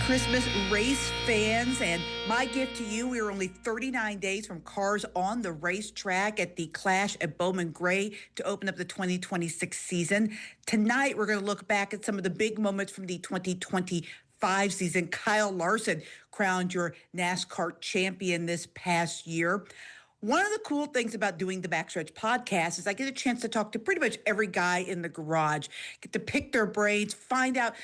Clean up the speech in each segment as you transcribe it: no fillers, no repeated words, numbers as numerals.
Christmas, race fans, and my gift to you, we are only 39 days from cars on the racetrack at the Clash at Bowman Gray to open up the 2026 season. Tonight, we're going to look back at some of the big moments from the 2025 season. Kyle Larson crowned your NASCAR champion this past year. One of the cool things about doing the Backstretch podcast is I get a chance to talk to pretty much every guy in the garage, get to pick their brains, find out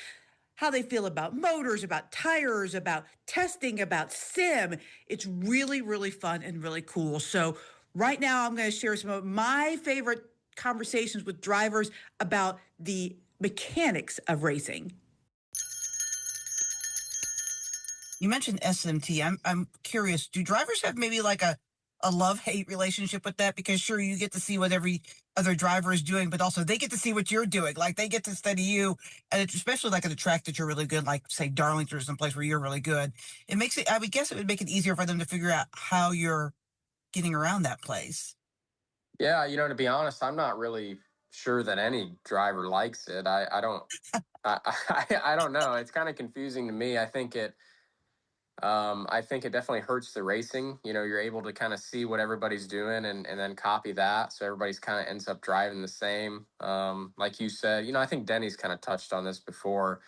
how they feel about motors, about tires, about testing, about sim. It's really, really fun and really cool. So right now I'm going to share some of my favorite conversations with drivers about the mechanics of racing. You mentioned SMT. I'm curious, do drivers have maybe like a love-hate relationship with that? Because sure, you get to see what every other driver is doing, but also they get to see what you're doing. Like they get to study you, and it's especially like at a track that you're really good, like say Darlington or someplace where you're really good. It makes it, I would guess it would make it easier for them to figure out how you're getting around that place. Yeah, to be honest, I'm not really sure that any driver likes it. I don't, I don't know. It's kind of confusing to me. I think it definitely hurts the racing. You're able to kind of see what everybody's doing and then copy that. So everybody's kind of ends up driving the same. Like you said, I think Denny's kind of touched on this before.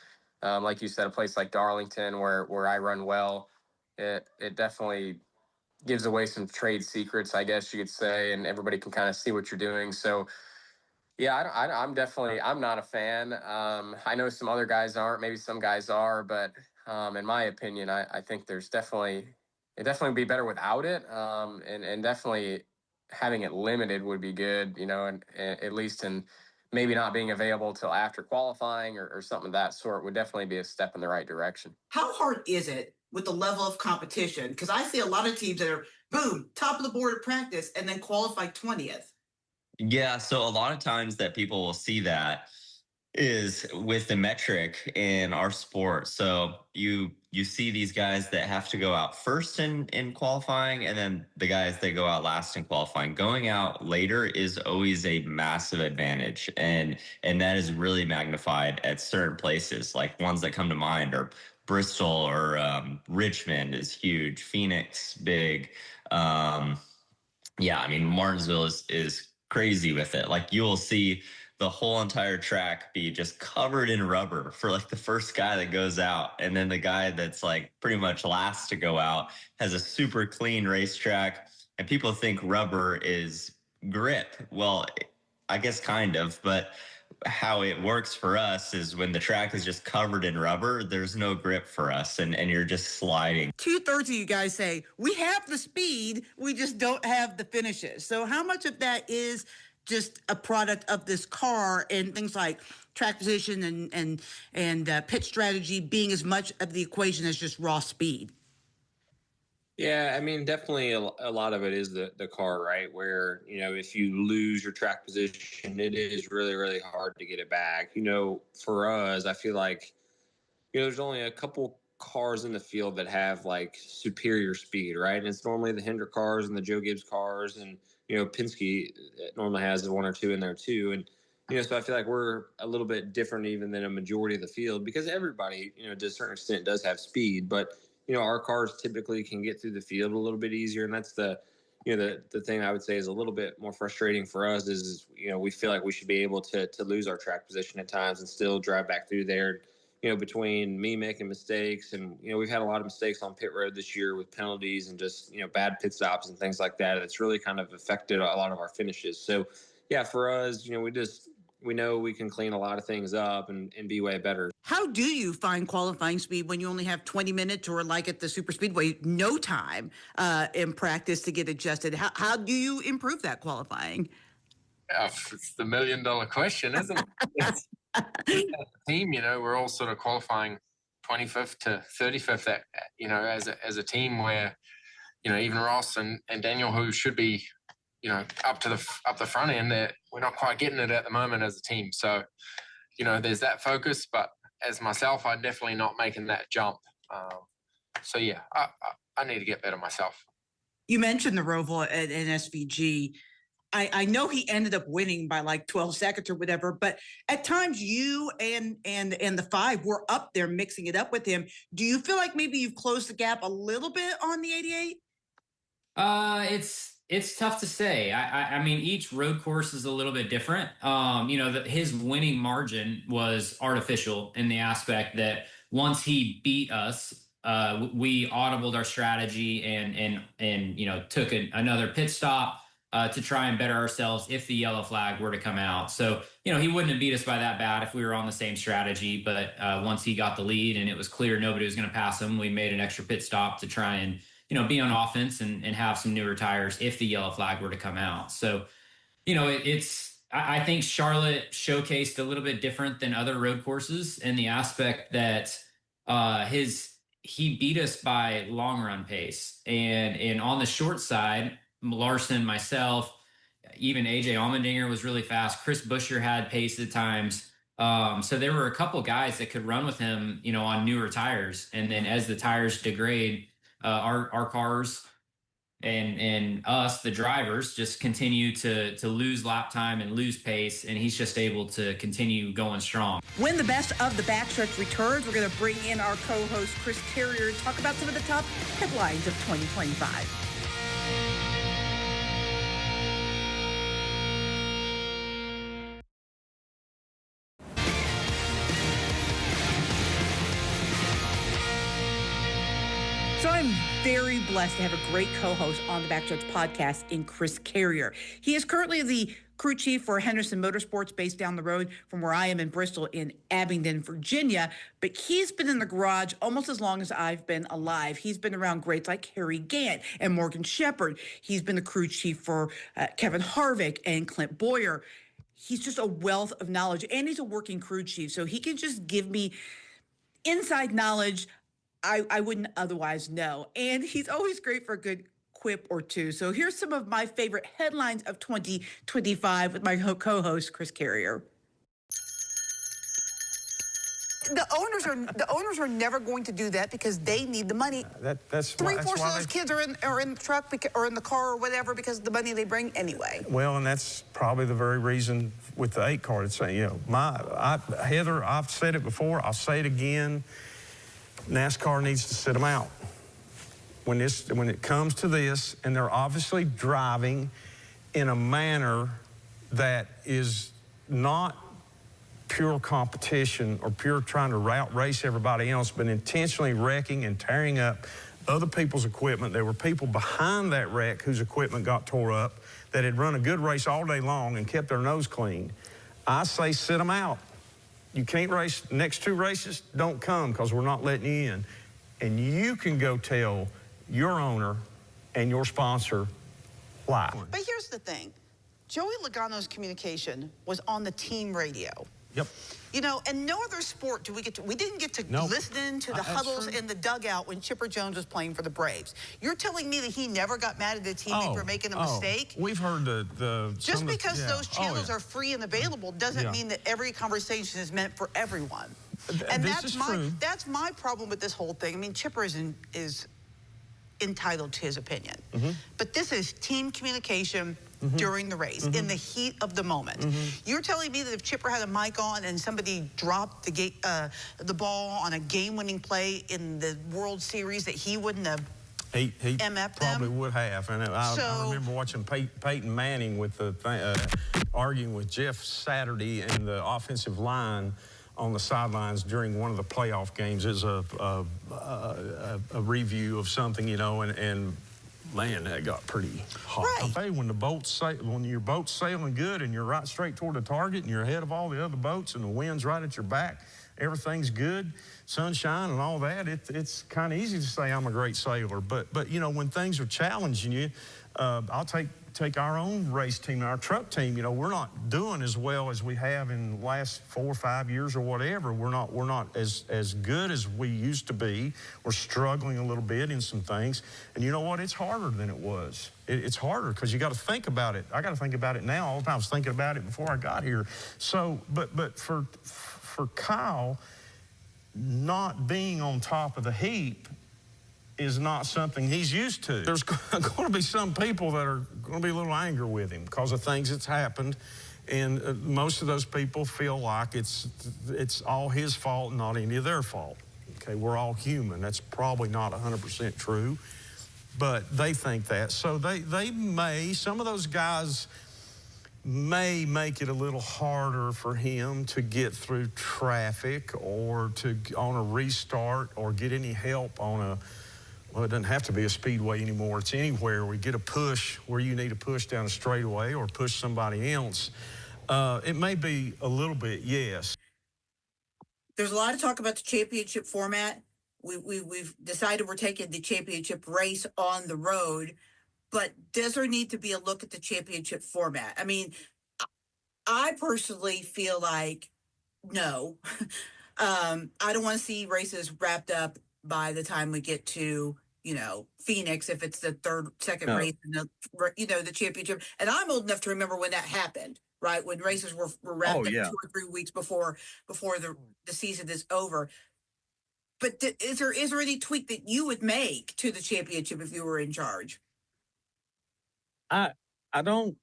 Like you said, a place like Darlington where I run well, it definitely gives away some trade secrets, I guess you could say, and everybody can kind of see what you're doing. So yeah, I'm not a fan. I know some other guys aren't, maybe some guys are, but in my opinion, I think it definitely would be better without it. And definitely having it limited would be good, and at least in maybe not being available till after qualifying or something of that sort would definitely be a step in the right direction. How hard is it with the level of competition? Because I see a lot of teams that are, boom, top of the board at practice and then qualify 20th. Yeah, so a lot of times that people will see that is with the metric in our sport. So you see these guys that have to go out first in qualifying, and then the guys that go out last in qualifying. Going out later is always a massive advantage, and that is really magnified at certain places. Like ones that come to mind are Bristol or Richmond is huge, Phoenix big. Yeah, I mean Martinsville is crazy with it. Like you will see the whole entire track be just covered in rubber for like the first guy that goes out, and then the guy that's like pretty much last to go out has a super clean racetrack. And people think rubber is grip. Well, I guess kind of, but how it works for us is when the track is just covered in rubber, there's no grip for us, and you're just sliding. 2/3 of you guys say, we have the speed, we just don't have the finishes. So how much of that is just a product of this car and things like track position and pit strategy being as much of the equation as just raw speed? Yeah, I mean, definitely a lot of it is the car, right? Where, if you lose your track position, it is really, really hard to get it back. For us, I feel like, there's only a couple cars in the field that have like superior speed, right? And it's normally the Hendrick cars and the Joe Gibbs cars. And, Penske normally has one or two in there too. And, so I feel like we're a little bit different even than a majority of the field because everybody, to a certain extent does have speed, but our cars typically can get through the field a little bit easier. And that's the thing I would say is a little bit more frustrating for us is we feel like we should be able to lose our track position at times and still drive back through there, between me making mistakes. And, we've had a lot of mistakes on pit road this year with penalties and just, bad pit stops and things like that. It's really kind of affected a lot of our finishes. So yeah, for us, we know we can clean a lot of things up and be way better. How do you find qualifying speed when you only have 20 minutes or like at the super speedway, no time in practice to get adjusted? How do you improve that qualifying? It's the $1 million question, isn't it? As a team, we're all sort of qualifying 25th to 35th, as a team where, even Ross and Daniel, who should be, up the front end, we're not quite getting it at the moment as a team. So, there's that focus, but as myself, I'm definitely not making that jump. So yeah, I need to get better myself. You mentioned the Roval at SVG. I know he ended up winning by like 12 seconds or whatever, but at times you and the 5 were up there mixing it up with him. Do you feel like maybe you've closed the gap a little bit on the 88? It's tough to say. I mean, each road course is a little bit different. His winning margin was artificial in the aspect that once he beat us, we audibled our strategy and took another pit stop to try and better ourselves if the yellow flag were to come out. So he wouldn't have beat us by that bad if we were on the same strategy. But once he got the lead and it was clear nobody was going to pass him, we made an extra pit stop to try and be on offense and have some newer tires if the yellow flag were to come out. So, I think Charlotte showcased a little bit different than other road courses in the aspect that he beat us by long run pace. And on the short side, Larson, myself, even AJ Allmendinger was really fast. Chris Buescher had pace at times. So there were a couple guys that could run with him, on newer tires. And then as the tires degrade, our cars and us, the drivers, just continue to lose lap time and lose pace, and he's just able to continue going strong. When the best of the Backstretch returns, we're going to bring in our co-host Chris Carrier to talk about some of the top headlines of 2025. So I'm very blessed to have a great co-host on the Backstretch podcast in Chris Carrier. He is currently the crew chief for Henderson Motorsports based down the road from where I am in Bristol in Abingdon, Virginia. But he's been in the garage almost as long as I've been alive. He's been around greats like Harry Gant and Morgan Shepherd. He's been the crew chief for Kevin Harvick and Clint Boyer. He's just a wealth of knowledge, and he's a working crew chief. So he can just give me inside knowledge I wouldn't otherwise know. And he's always great for a good quip or two. So here's some of my favorite headlines of 2025 with my co-host, Chris Carrier. The owners are never going to do that because they need the money. That's Three-fourths of those kids are in the truck or in the car or whatever because of the money they bring anyway. Well, and that's probably the very reason with the 8 car. It's Heather, I've said it before. I'll say it again. NASCAR needs to sit them out. When it comes to this, and they're obviously driving in a manner that is not pure competition or pure trying to route race everybody else, but intentionally wrecking and tearing up other people's equipment. There were people behind that wreck whose equipment got tore up that had run a good race all day long and kept their nose clean. I say sit them out. You can't race. Next 2 races, don't come because we're not letting you in. And you can go tell your owner and your sponsor why. But here's the thing. Joey Logano's communication was on the team radio. Yep. And no other sport we didn't get to listen to the huddles in the dugout when Chipper Jones was playing for the Braves. You're telling me that he never got mad at the teammate for making a mistake? We've heard just because those channels are free and available doesn't mean that every conversation is meant for everyone. And that's my problem with this whole thing. I mean, Chipper is entitled to his opinion. But this is team communication during the race, in the heat of the moment. You're telling me that if Chipper had a mic on and somebody dropped the ball on a game-winning play in the World Series that he wouldn't have He MF probably them? would have. And I remember watching Peyton Manning with arguing with Jeff Saturday and the offensive line on the sidelines during one of the playoff games. It was a review of something, and man, that got pretty hot. Right. I'll tell you, when your boat's sailing good and you're right straight toward the target and you're ahead of all the other boats and the wind's right at your back, everything's good, sunshine and all that, it's kind of easy to say I'm a great sailor. But when things are challenging you, I'll take our own race team, our truck team. We're not doing as well as we have in the last 4 or 5 years or whatever. We're not as good as we used to be. We're struggling a little bit in some things. And you know what? It's harder than it was. It's harder because you got to think about it. I got to think about it now. All the time I was thinking about it before I got here. So, but for Kyle, not being on top of the heap is not something he's used to. There's going to be some people that are going to be a little anger with him because of things that's happened. And most of those people feel like it's all his fault, not any of their fault. Okay, we're all human. That's probably not 100% true, but they think that. So they may, some of those guys may make it a little harder for him to get through traffic or on a restart or get any help on a, well, it doesn't have to be a speedway anymore. It's anywhere where you get a push where you need a push down a straightaway or push somebody else. It may be a little bit, yes. There's a lot of talk about the championship format. We've decided we're taking the championship race on the road, but does there need to be a look at the championship format? I mean, I personally feel like no. I don't want to see races wrapped up by the time we get to, Phoenix, if it's the second race in the championship. And I'm old enough to remember when that happened, right? When races were wrapped up 2 or 3 weeks before the season is over. But is there any tweak that you would make to the championship if you were in charge? I don't.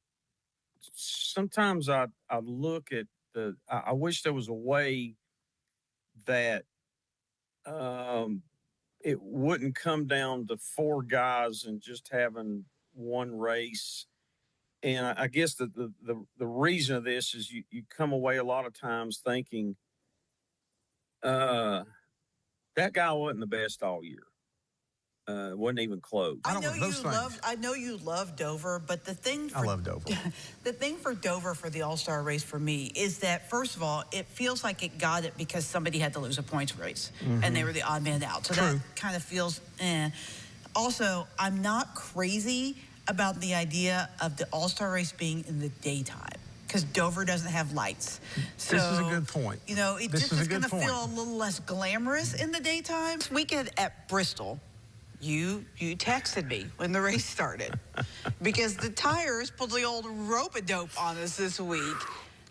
Sometimes I look at I wish there was a way that it wouldn't come down to 4 guys and just having one race. And I guess the reason of this is you come away a lot of times thinking that guy wasn't the best all year. Wasn't even close. I know you love Dover, but the thing I love Dover. The thing for Dover for the All-Star race for me is that, first of all, it feels like it got it because somebody had to lose a points race and they were the odd man out. So that kind of feels Also, I'm not crazy about the idea of the All-Star race being in the daytime because Dover doesn't have lights. So, this is a good point. It just is going to feel a little less glamorous in the daytime. This weekend at Bristol, you texted me when the race started because the tires pulled the old rope-a-dope on us this week.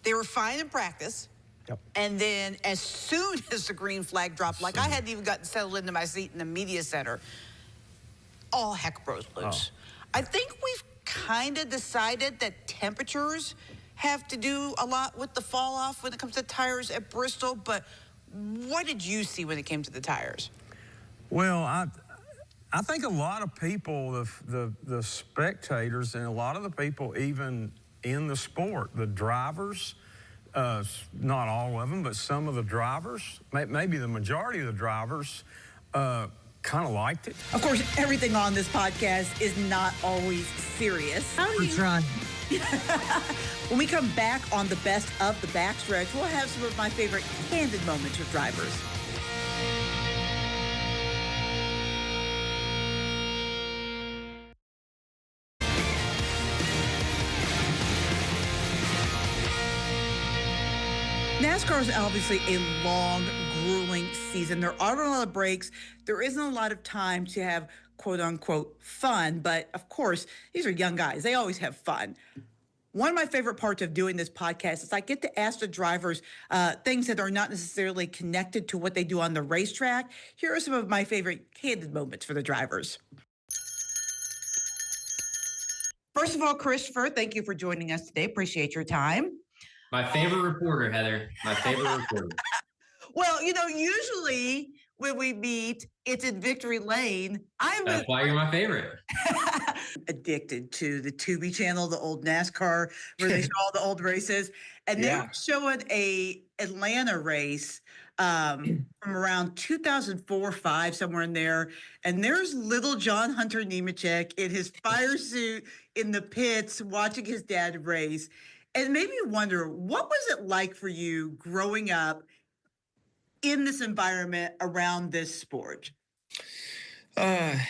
They were fine in practice. Yep. And then as soon as the green flag dropped, like I hadn't even gotten settled into my seat in the media center, all heck broke loose. I think we've kind of decided that temperatures have to do a lot with the fall off when it comes to tires at Bristol, but what did you see when it came to the tires? Well, I think a lot of people, the spectators, and a lot of the people even in the sport, the drivers, not all of them, but some of the drivers, maybe the majority of the drivers, kind of liked it. Of course, everything on this podcast is not always serious. When we come back on the best of the backstretch, we'll have some of my favorite candid moments with drivers. NASCAR is obviously a long, grueling season. There aren't a lot of breaks. There isn't a lot of time to have quote unquote fun. But of course, these are young guys. They always have fun. One of my favorite parts of doing this podcast is I get to ask the drivers things that are not necessarily connected to what they do on the racetrack. Here are some of my favorite candid moments for the drivers. First of all, Christopher, thank you for joining us today. Appreciate your time. My favorite reporter, Heather. My favorite reporter. Well, usually when we meet, it's in Victory Lane. That's why you're my favorite. Addicted to the Tubi channel, the old NASCAR, where they show all the old races. And they were showing a Atlanta race from around 2004, 5, somewhere in there. And there's little John Hunter Nemechek in his fire suit in the pits watching his dad race. And it made me wonder, what was it like for you growing up in this environment around this sport? It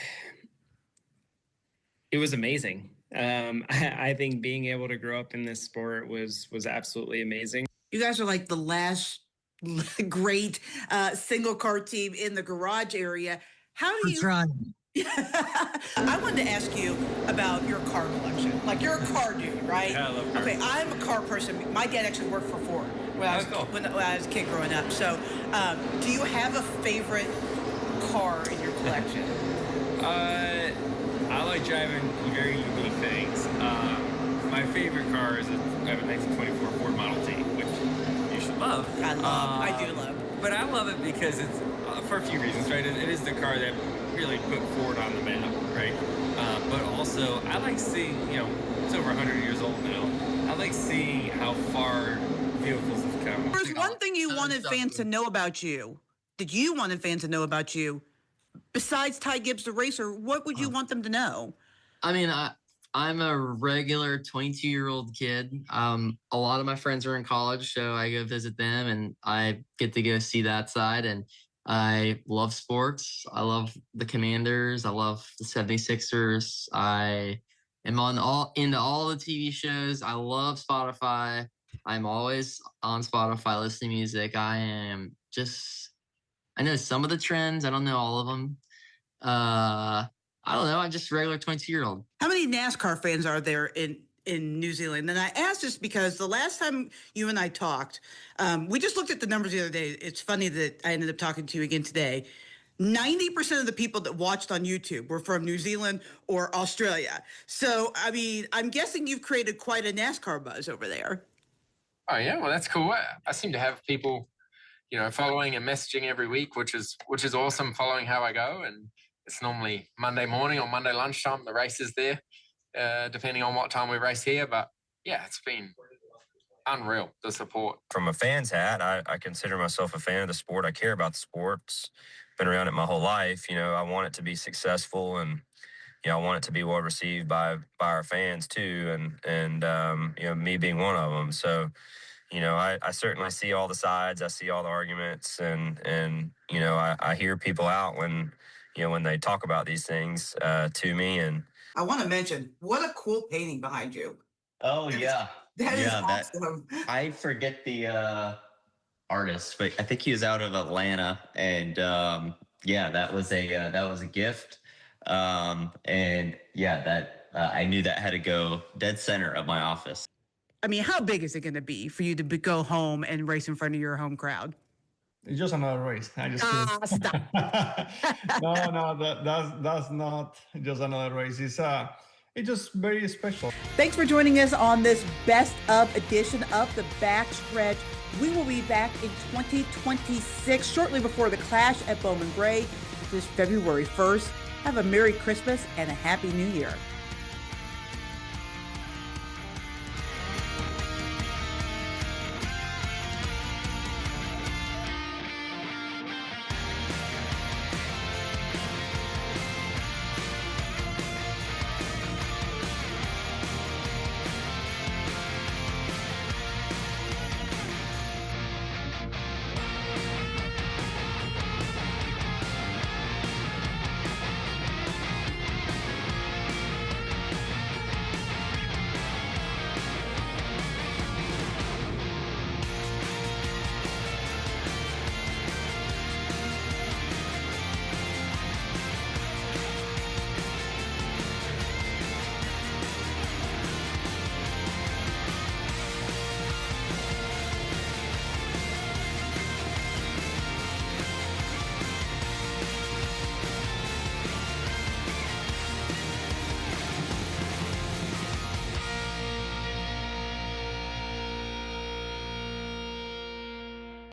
was amazing. I think being able to grow up in this sport was absolutely amazing. You guys are like the last great single car team in the garage area. How do you? That's right. I wanted to ask you about your car collection. Like, you're a car dude, right? Yeah, I love cars. Okay, I'm a car person. My dad actually worked for Ford when I was a kid growing up. So, do you have a favorite car in your collection? I like driving very unique things. My favorite car is I have a 1924 Ford Model T, which you should love. I do love. But I love it because it's for a few reasons, right? It is the car that really put Ford on the map, right? But also, I like seeing, it's over 100 years old now. I like seeing how far vehicles have come. There's one thing you wanted fans to know about you, that you wanted fans to know about you, besides Ty Gibbs the racer. What would you want them to know? I mean, I'm a regular 22-year-old kid. A lot of my friends are in college, so I go visit them, and I get to go see that side. And I love sports. I love the Commanders. I love the 76ers. I am into all the TV shows. I love Spotify. I'm always on Spotify listening to music. I know some of the trends. I don't know all of them. I don't know. I'm just a regular 22-year-old. How many NASCAR fans are there in New Zealand? And I asked this because the last time you and I talked, we just looked at the numbers the other day. It's funny that I ended up talking to you again today. 90% of the people that watched on YouTube were from New Zealand or Australia. So, I mean, I'm guessing you've created quite a NASCAR buzz over there. Oh yeah, well that's cool. I seem to have people, following and messaging every week, which is awesome. Following how I go, and it's normally Monday morning or Monday lunchtime. The race is there, depending on what time we race here. But yeah, it's been unreal, the support. From a fan's hat, I consider myself a fan of the sport. I care about the sports. Been around it my whole life. I want it to be successful, and I want it to be well received by our fans too, and me being one of them. So, I certainly see all the sides. I see all the arguments, and I hear people out when they talk about these things to me. And I want to mention, what a cool painting behind you. Oh, yeah. That is awesome. I forget the artist, but I think he was out of Atlanta, and that was a gift. And yeah, I knew that had to go dead center of my office. I mean, how big is it going to be for you to go home and race in front of your home crowd? It's just another race. I just stop. that's not just another race. It's just very special. Thanks for joining us on this best of edition of the Backstretch. We will be back in 2026, shortly before the Clash at Bowman Gray, which is February 1st. Have a Merry Christmas and a Happy New Year.